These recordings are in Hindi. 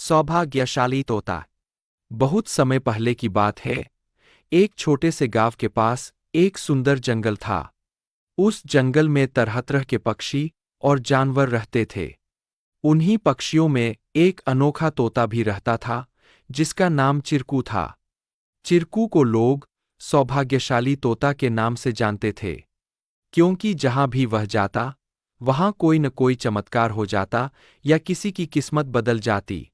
सौभाग्यशाली तोता। बहुत समय पहले की बात है। एक छोटे से गांव के पास एक सुंदर जंगल था। उस जंगल में तरह तरह के पक्षी और जानवर रहते थे। उन्हीं पक्षियों में एक अनोखा तोता भी रहता था, जिसका नाम चिरकू था। चिरकू को लोग सौभाग्यशाली तोता के नाम से जानते थे, क्योंकि जहां भी वह जाता, वहां कोई न कोई चमत्कार हो जाता या किसी की किस्मत बदल जाती।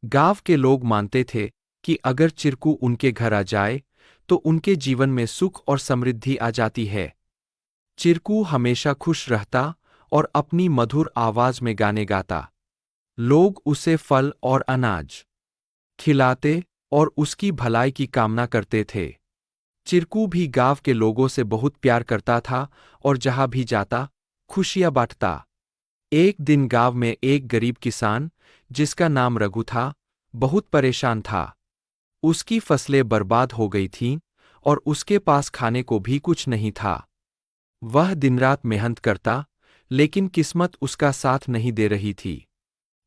गांव के लोग मानते थे कि अगर चिरकू उनके घर आ जाए तो उनके जीवन में सुख और समृद्धि आ जाती है। चिरकू हमेशा खुश रहता और अपनी मधुर आवाज में गाने गाता। लोग उसे फल और अनाज खिलाते और उसकी भलाई की कामना करते थे। चिरकू भी गांव के लोगों से बहुत प्यार करता था और जहां भी जाता, खुशियां बांटता। एक दिन गांव में एक गरीब किसान, जिसका नाम रघु था, बहुत परेशान था। उसकी फसलें बर्बाद हो गई थीं और उसके पास खाने को भी कुछ नहीं था। वह दिनरात मेहनत करता, लेकिन किस्मत उसका साथ नहीं दे रही थी।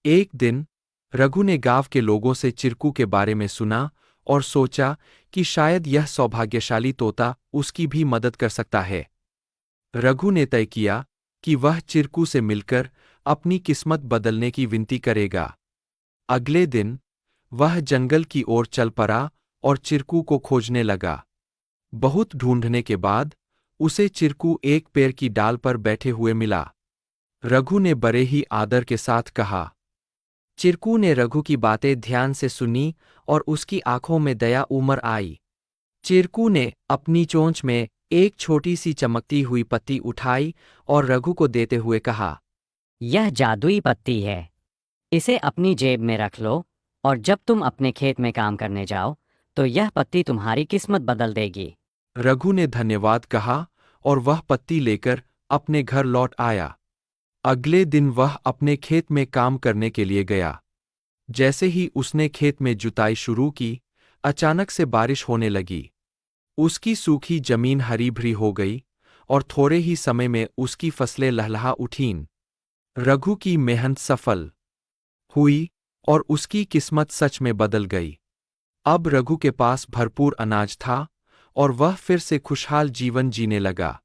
एक दिन रघु ने गांव के लोगों से चिरकू के बारे में सुना और सोचा कि शायद यह सौभाग्यशाली तोता उसकी भी मदद कर सकता है। रघु ने तय किया कि वह चिरकू से मिलकर अपनी किस्मत बदलने की विनती करेगा। अगले दिन वह जंगल की ओर चल पड़ा और चिरकू को खोजने लगा। बहुत ढूंढने के बाद उसे चिरकू एक पेड़ की डाल पर बैठे हुए मिला। रघु ने बड़े ही आदर के साथ कहा। चिरकू ने रघु की बातें ध्यान से सुनी और उसकी आंखों में दया उमड़ आई। चिरकू ने अपनी चोंच में एक छोटी सी चमकती हुई पत्ती उठाई और रघु को देते हुए कहा, यह जादुई पत्ती है। इसे अपनी जेब में रख लो और जब तुम अपने खेत में काम करने जाओ तो यह पत्ती तुम्हारी किस्मत बदल देगी। रघु ने धन्यवाद कहा और वह पत्ती लेकर अपने घर लौट आया। अगले दिन वह अपने खेत में काम करने के लिए गया। जैसे ही उसने खेत में जुताई शुरू की, अचानक से बारिश होने लगी। उसकी सूखी जमीन हरी भरी हो गई और थोड़े ही समय में उसकी फसलें लहलहा उठीं। रघु की मेहनत सफल हुई और उसकी किस्मत सच में बदल गई। अब रघु के पास भरपूर अनाज था और वह फिर से खुशहाल जीवन जीने लगा।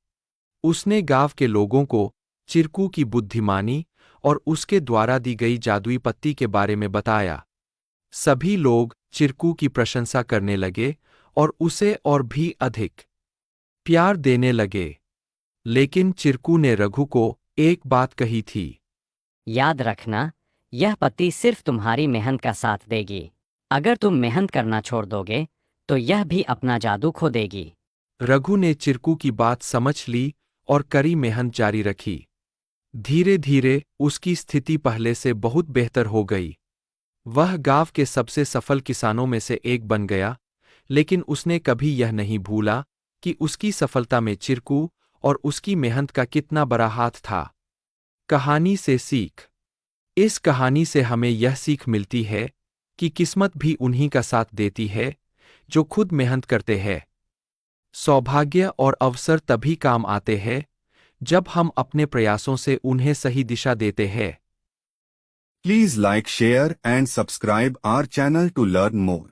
उसने गांव के लोगों को चिरकू की बुद्धिमानी और उसके द्वारा दी गई जादुई पत्ती के बारे में बताया। सभी लोग चिरकू की प्रशंसा करने लगे और उसे और भी अधिक प्यार देने लगे। लेकिन चिरकू ने रघु को एक बात कही थी। याद रखना, यह पत्ती सिर्फ तुम्हारी मेहनत का साथ देगी। अगर तुम मेहनत करना छोड़ दोगे तो यह भी अपना जादू खो देगी। रघु ने चिरकू की बात समझ ली और कड़ी मेहनत जारी रखी। धीरे धीरे उसकी स्थिति पहले से बहुत बेहतर हो गई। वह गांव के सबसे सफल किसानों में से एक बन गया, लेकिन उसने कभी यह नहीं भूला कि उसकी सफलता में चिरकू और उसकी मेहनत का कितना बड़ा हाथ था। कहानी से सीख। इस कहानी से हमें यह सीख मिलती है कि किस्मत भी उन्हीं का साथ देती है जो खुद मेहनत करते हैं। सौभाग्य और अवसर तभी काम आते हैं जब हम अपने प्रयासों से उन्हें सही दिशा देते हैं। Please like, share and subscribe our channel to learn more.